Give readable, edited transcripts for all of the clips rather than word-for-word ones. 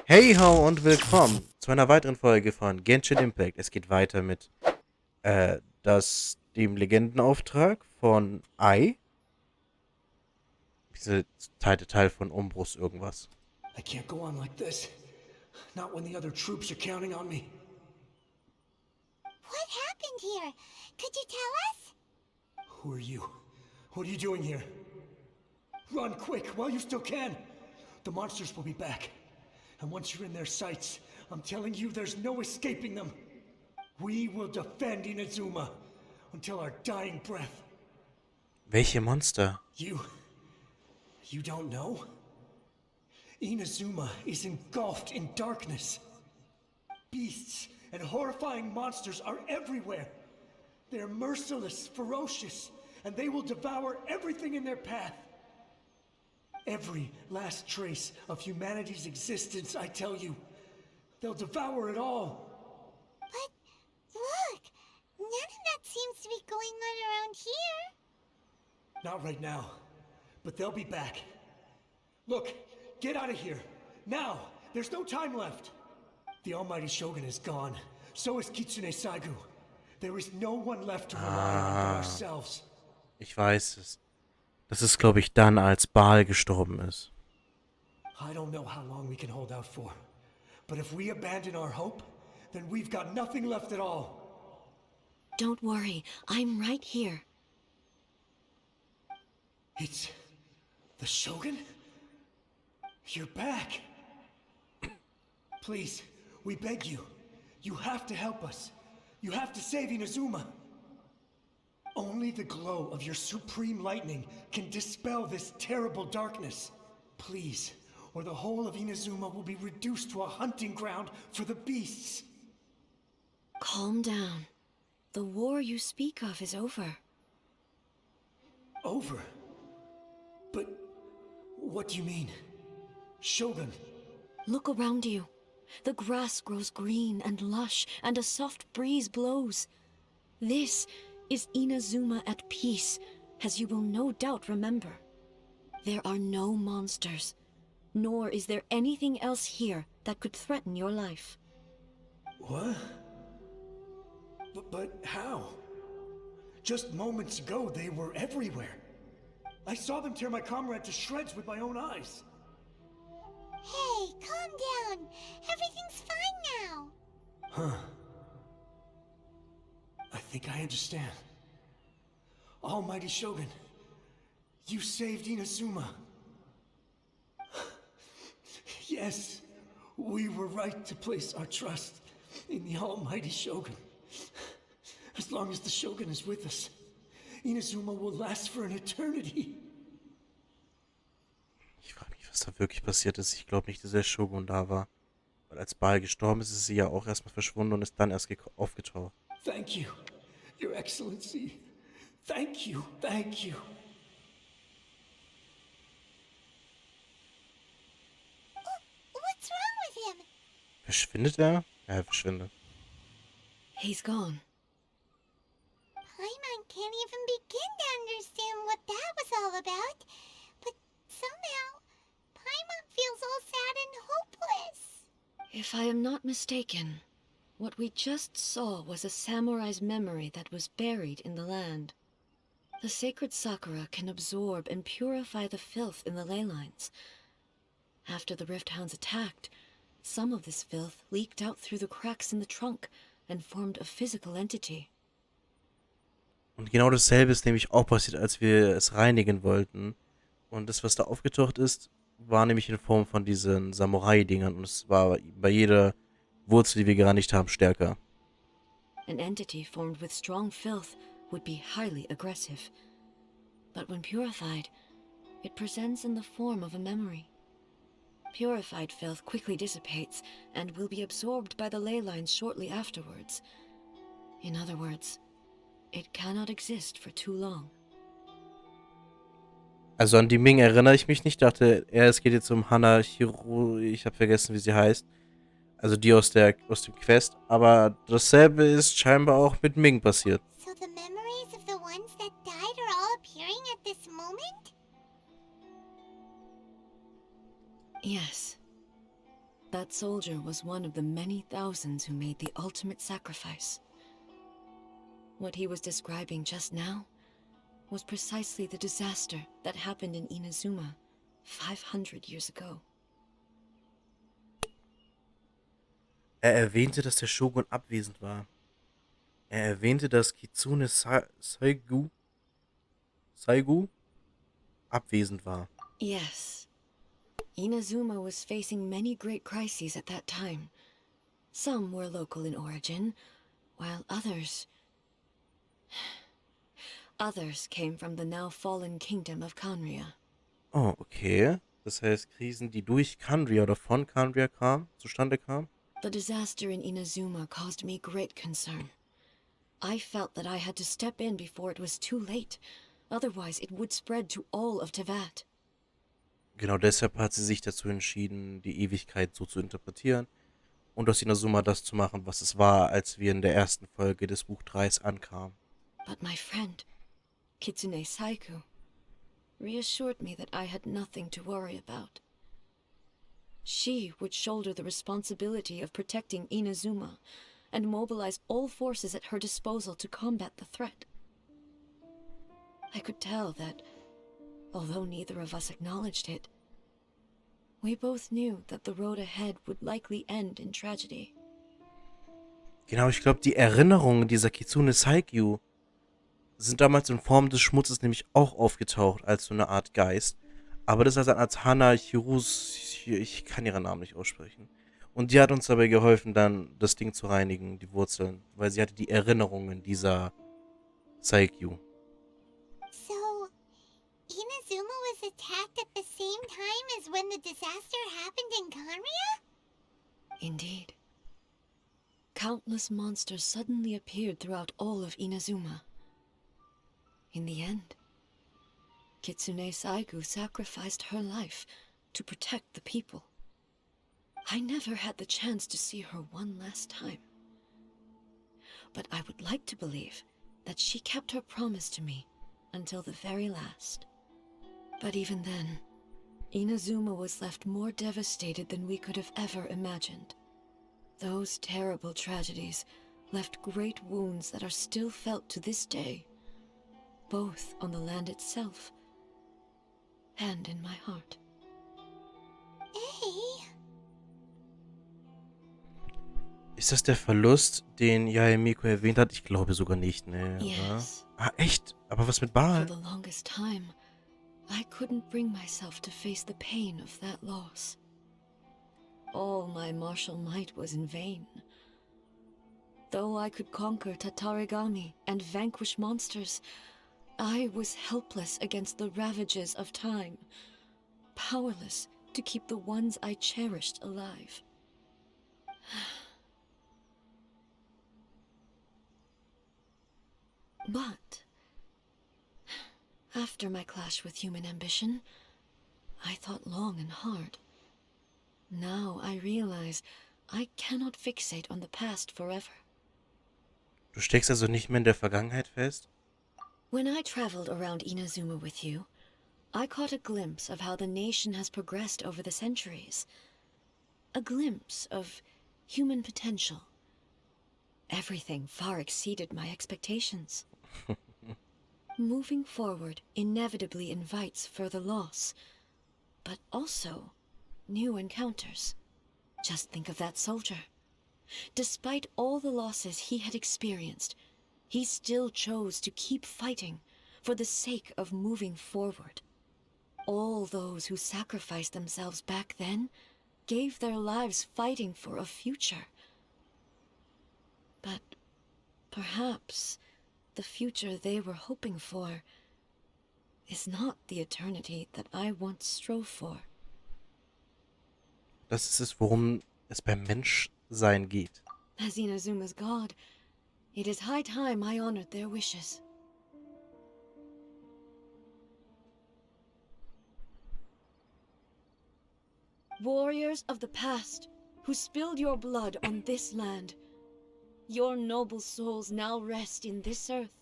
Hey-ho und willkommen zu einer weiteren Folge von Genshin Impact. Es geht weiter mit dem Legendenauftrag von Ei. Diese zweite Teil von Umbros irgendwas. I can't go on like this. Not when the other troops are counting on me. What happened here? Could you tell us? Who are you? What are you doing here? Run quick while you still can. The monsters will be back. And once you're in their sights, I'm telling you there's no escaping them. We will defend Inazuma until our dying breath. Welche Monster? You don't know? Inazuma is engulfed in darkness. Beasts and horrifying monsters are everywhere. They're merciless, ferocious, and they will devour everything in their path. Every last trace of humanity's existence, I tell you. They'll devour it all. But look, none of that seems to be going on around here. Not right now, but they'll be back. Look, get out of here. Now! There's no time left. The almighty Shogun is gone. So is Kitsune Saigu. There is no one left to rely on but ourselves. Ich weiß es. Das ist, glaube ich, dann, als Baal gestorben ist. I don't know how long we can hold out for. But if we abandon our hope, then we've got nothing left at all. Don't worry, I'm right here. It's the Shogun? You're back. Please, we beg you. You have to help us. You have to save Inazuma. Only the glow of your supreme lightning can dispel this terrible darkness. Please, or the whole of Inazuma will be reduced to a hunting ground for the beasts. Calm down. The war you speak of is over. Over? But what do you mean? Shogun? Look around you. The grass grows green and lush, and a soft breeze blows. This is Inazuma at peace, as you will no doubt remember. There are no monsters, nor is there anything else here that could threaten your life. What? But how? Just moments ago, they were everywhere. I saw them tear my comrade to shreds with my own eyes. Hey, calm down. Everything's fine now. Huh. I think I understand. Almighty Shogun, you saved Inazuma. Yes, we were right to place our trust in the Almighty Shogun. As long as the Shogun is with us, Inazuma will last for an eternity. Ich frage mich, was da wirklich passiert ist. Ich glaube nicht, dass der Shogun da war. Weil als Baal gestorben ist, ist sie ja auch erstmal verschwunden und ist dann erst aufgetaucht. Thank you, Your Excellency. Thank you, thank you. What's wrong with him? Verschwindet er? Ja, er verschwindet. He's gone. Paimon can't even begin to understand what that was all about. But somehow, Paimon feels all sad and hopeless. If I am not mistaken, what we just saw was a samurai's memory that was buried in the land. The sacred Sakura can absorb and purify the filth in the ley lines. After the Rift Hounds attacked, some of this filth leaked out through the cracks in the trunk and formed a physical entity. Und genau dasselbe ist nämlich auch passiert, als wir es reinigen wollten. Und das, was da aufgetaucht ist, war nämlich in Form von diesen Samurai-Dingern. Und es war bei jeder Wurzel, die wir gereinigt haben, stärker. An entity formed with strong filth would be highly aggressive. But when purified, it presents in the form of a memory. Purified filth quickly dissipates and will be absorbed by the ley lines shortly afterwards. In other words, it cannot exist for too long. Also an die Ming erinnere ich mich nicht. Dachte, es geht jetzt um Hana Hiro. Ich habe vergessen, wie sie heißt. Also die aus dem Quest. Aber dasselbe ist scheinbar auch mit Ming passiert. So the memories of the ones that died are all appearing at this moment? Yes. that soldier was one of the many thousands who made the ultimate sacrifice. What he was describing just now was precisely the disaster that happened in Inazuma 500 years ago. Er erwähnte, dass der Shogun abwesend war. Er erwähnte, dass Kitsune Saigu abwesend war. Yes. Inazuma was facing many great crises at that time. Some were local in origin, while others came from the now fallen kingdom of Kanria. Oh, okay. Das heißt, Krisen, die durch Kanria oder von Kanria zustande kamen? The disaster in Inazuma caused me great concern. I felt that I had to step in before it was too late. Otherwise, it would spread to all of Teyvat. Genau deshalb hat sie sich dazu entschieden, die Ewigkeit so zu interpretieren und aus Inazuma das zu machen, was es war, als wir in der ersten Folge des Buch 3 ankamen. But my friend, Kitsune Saiku, reassured me that I had nothing to worry about. She would shoulder the responsibility of protecting Inazuma and mobilize all forces at her disposal to combat the threat. I could tell that, although neither of us acknowledged it, we both knew that the road ahead would likely end in tragedy. Genau, ich glaube, die Erinnerungen dieser Kitsune Saigu sind damals in Form des Schmutzes nämlich auch aufgetaucht, als so eine Art Geist. Aber das ist als Hana Hirus, ich kann ihren Namen nicht aussprechen. Und die hat uns dabei geholfen, dann das Ding zu reinigen, die Wurzeln. Weil sie hatte die Erinnerungen dieser Saigu. So, Inazuma was attacked at the same time as when the disaster happened in Kanria? Indeed. Countless monsters suddenly appeared throughout all of Inazuma. In the end, Kitsune Saigu sacrificed her life to protect the people. I never had the chance to see her one last time. But I would like to believe that she kept her promise to me until the very last. But even then, Inazuma was left more devastated than we could have ever imagined. Those terrible tragedies left great wounds that are still felt to this day, both on the land itself and in my heart. Hey, Ist das der Verlust, den Yae Miko erwähnt hat? Ich glaube sogar nicht, ne? Yes. Ah, echt? Aber was mit For Baal? the longest time, I couldn't bring myself to face the pain of that loss. All my martial might was in vain. Though I could conquer Tatarigami and vanquish monsters, I was helpless against the ravages of time, powerless to keep the ones I cherished alive. But after my clash with human ambition, I thought long and hard. Now I realize I cannot fixate on the past forever. Du steckst also nicht mehr in der Vergangenheit fest? When I traveled around Inazuma with you, I caught a glimpse of how the nation has progressed over the centuries. A glimpse of human potential. Everything far exceeded my expectations. Moving forward inevitably invites further loss, but also new encounters. Just think of that soldier. Despite all the losses he had experienced, he still chose to keep fighting for the sake of moving forward. All those who sacrificed themselves back then gave their lives fighting for a future. But perhaps the future they were hoping for is not the eternity that I once strove for. Das ist es, worum es beim Menschsein geht. As Inazuma's god, it is high time I honored their wishes. Warriors of the past, who spilled your blood on this land, your noble souls now rest in this earth.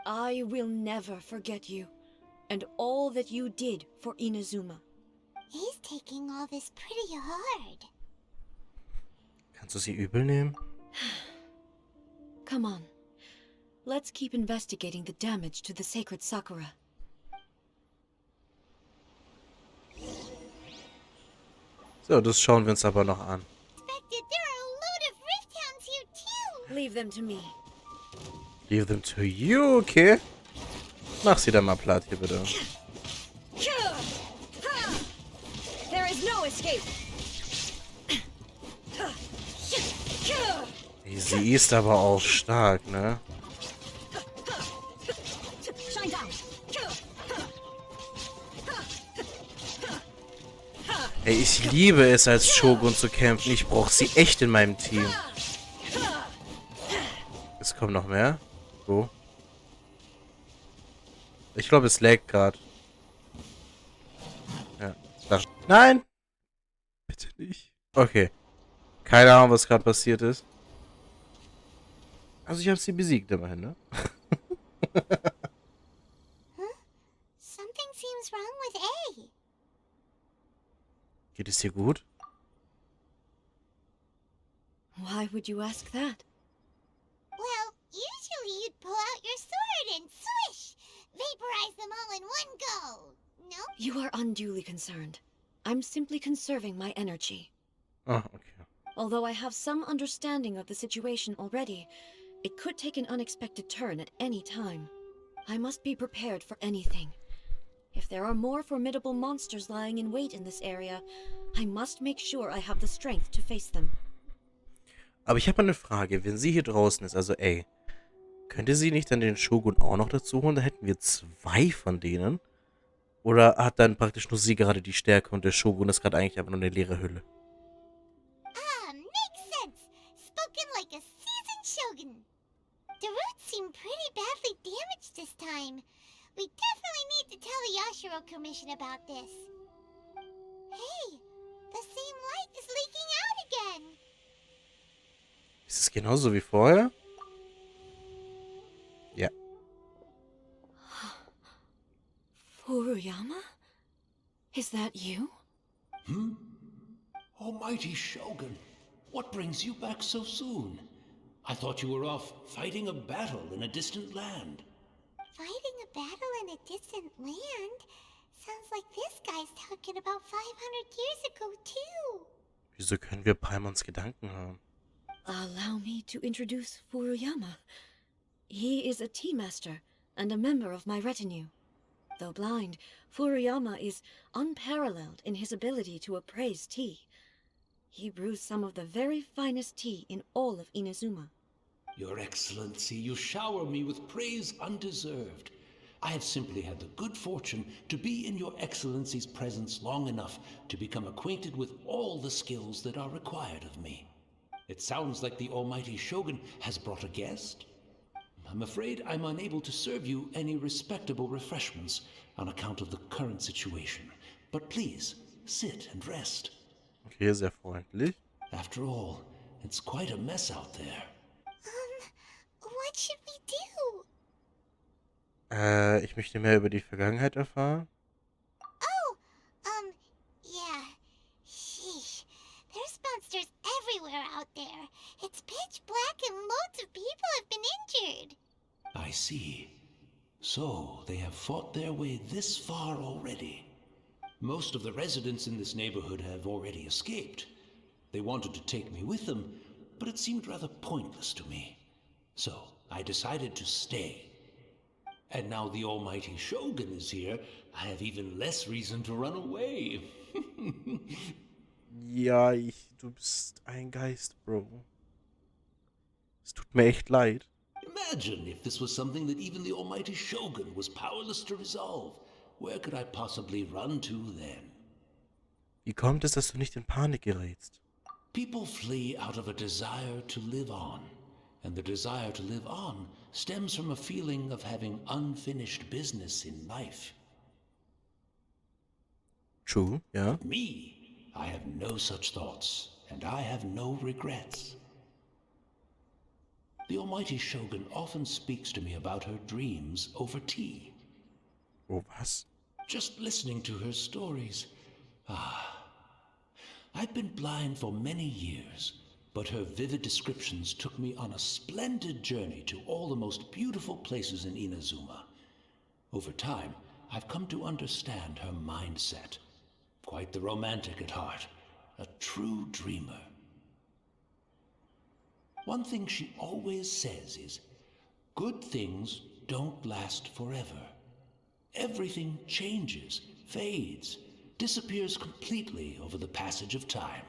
I will never forget you, and all that you did for Inazuma. He's taking all this pretty hard. Kannst du sie übel nehmen? Come on. Let's keep investigating the damage to the sacred Sakura. So, das schauen wir uns aber noch an. Expected there are a load of rift hounds here too. Leave them to me. Leave them to you, okay? Mach sie dann mal platt hier, bitte. There is no escape. Ey, sie ist aber auch stark, ne? Ey, ich liebe es, als Shogun zu kämpfen. Ich brauche sie echt in meinem Team. Es kommt noch mehr. Wo? Ich glaube, es laggt gerade. Ja. Nein! Bitte nicht. Okay. Keine Ahnung, was gerade passiert ist. Also ich habe sie besiegt immerhin, ne? Something seems wrong with A. Geht es dir gut? Why would you ask that? Well, usually you'd pull out your sword and swish! Vaporize them all in one go! No? You are unduly concerned. I'm simply conserving my energy. Ah, okay. Although I have some understanding of the situation already, it could take an unexpected turn at any time. I must be prepared for anything. If there are more formidable monsters lying in wait in this area, I must make sure I have the strength to face them. Aber ich habe eine Frage. Wenn sie hier draußen ist, also ey, könnte sie nicht dann den Shogun auch noch dazu holen? Da hätten wir 2 von denen. Oder hat dann praktisch nur sie gerade die Stärke und der Shogun ist gerade eigentlich einfach nur eine leere Hülle? Ah, makes sense! Spoken like a seasoned shogun! The roots seem pretty badly damaged this time. We definitely need to tell the Yashiro Commission about this. Hey, the same light is leaking out again! Ist es genauso wie vorher? Ja. Furuyama? Is that you? Almighty Shogun, what brings you back so soon? I thought you were off fighting a battle in a distant land. Fighting a battle in a distant land? Sounds like this guy's talking about 500 years ago, too. Wieso können wir Paimons Gedanken haben? Allow me to introduce Furuyama. He is a tea master and a member of my retinue. Though blind, Furuyama is unparalleled in his ability to appraise tea. He brews some of the very finest tea in all of Inazuma. Your Excellency, you shower me with praise undeserved. I have simply had the good fortune to be in your Excellency's presence long enough to become acquainted with all the skills that are required of me. It sounds like the Almighty Shogun has brought a guest. I'm afraid I'm unable to serve you any respectable refreshments on account of the current situation. But please, sit and rest. Okay, sehr freundlich. After all, it's quite a mess out there. What should we do? Ich möchte mehr über die Vergangenheit erfahren. Oh, yeah. Sheesh. There's monsters everywhere out there. It's pitch black and loads of people have been injured. I see. So, they have fought their way this far already. Most of the residents in this neighborhood have already escaped. They wanted to take me with them, but it seemed rather pointless to me. So, I decided to stay. And now the almighty Shogun is here, I have even less reason to run away. Ja, du bist ein Geist, Bro. Es tut mir echt leid. Imagine if this was something that even the almighty Shogun was powerless to resolve. Where could I possibly run to then? Wie kommt es, dass du nicht in Panik gerätst? People flee out of a desire to live on. And the desire to live on stems from a feeling of having unfinished business in life. True, ja. Me, I have no such thoughts, and I have no regrets. The almighty Shogun often speaks to me about her dreams over tea. Oh, was? Just listening to her stories, I've been blind for many years, but her vivid descriptions took me on a splendid journey to all the most beautiful places in Inazuma. Over time, I've come to understand her mindset. Quite the romantic at heart, a true dreamer. One thing she always says is, good things don't last forever. Everything changes, fades, disappears completely over the passage of time.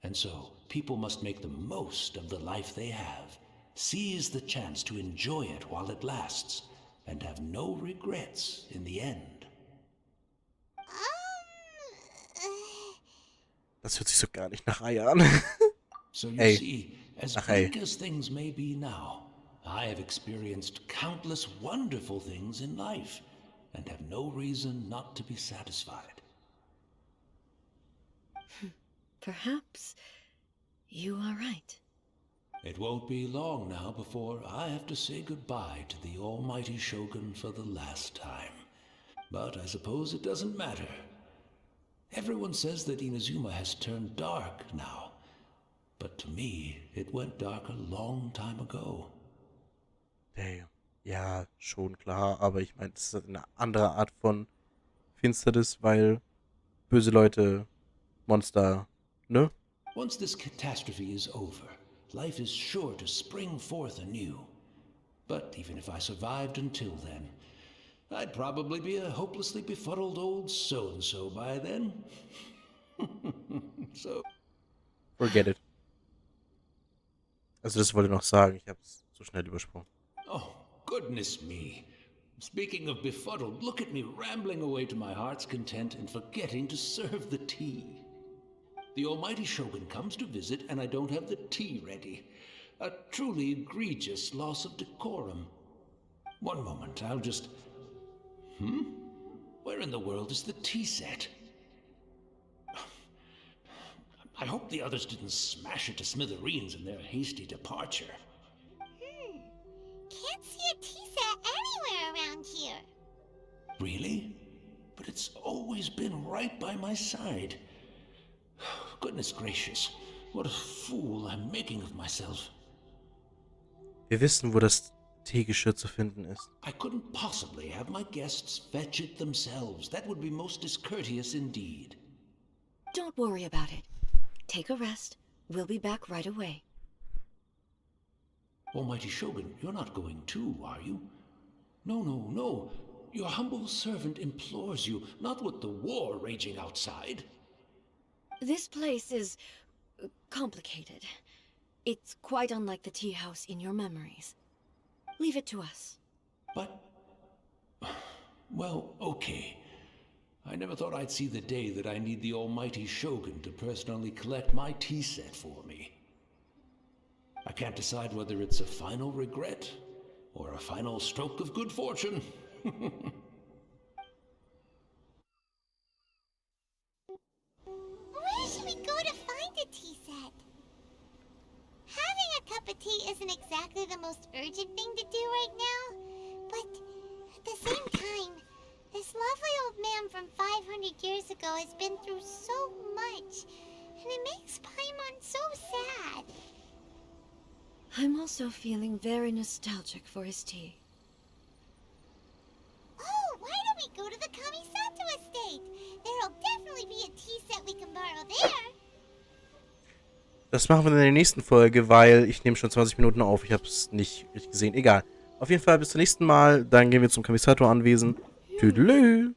And so, people must make the most of the life they have, seize the chance to enjoy it while it lasts, and have no regrets in the end. Das hört sich so gar nicht nach Ei an. So you Ei. see, as Ach, Ei. bleak as things may be now, I have experienced countless wonderful things in life, and have no reason not to be satisfied. Perhaps you are right. It won't be long now before I have to say goodbye to the almighty Shogun for the last time. But I suppose it doesn't matter. Everyone says that Inazuma has turned dark now. But to me, it went dark a long time ago. Damn. Ja, schon klar, aber ich meine, das ist eine andere Art von Finsternis, weil böse Leute, Monster, ne? Once this catastrophe is over, life is sure to spring forth anew. But even if I survived until then, I'd probably be a hopelessly befuddled old so-and-so by then. So. Forget it. Also das wollte ich noch sagen, ich hab's so schnell übersprungen. Oh, goodness me. Speaking of befuddled, look at me rambling away to my heart's content and forgetting to serve the tea. The almighty Shogun comes to visit and I don't have the tea ready. A truly egregious loss of decorum. One moment, I'll just... Where in the world is the tea set? I hope the others didn't smash it to smithereens in their hasty departure. Can't see a tea set anywhere around here. Really? But it's always been right by my side. Goodness gracious, what a fool I'm making of myself. Wir wissen, wo das Teegeschirr zu finden ist. I couldn't possibly have my guests fetch it themselves. That would be most discourteous indeed. Don't worry about it. Take a rest. We'll be back right away. Almighty Shogun, you're not going too, are you? No, no, no. Your humble servant implores you, not with the war raging outside. This place is complicated. It's quite unlike the tea house in your memories. Leave it to us. But... well, okay. I never thought I'd see the day that I need the almighty Shogun to personally collect my tea set for me. I can't decide whether it's a final regret or a final stroke of good fortune. Where should we go to find a tea set? Having a cup of tea isn't exactly the most urgent thing to do right now, but at the same time, this lovely old man from 500 years ago has been through so much, and it makes Paimon so sad. I'm also feeling very nostalgic for his tea. Oh, why don't we go to the Kamisato estate? There'll definitely be a tea set we can borrow there. Das machen wir in der nächsten Folge, weil ich nehme schon 20 Minuten auf. Ich habe es nicht richtig gesehen. Egal. Auf jeden Fall bis zum nächsten Mal. Dann gehen wir zum Kamisato-Anwesen. Tüdelü.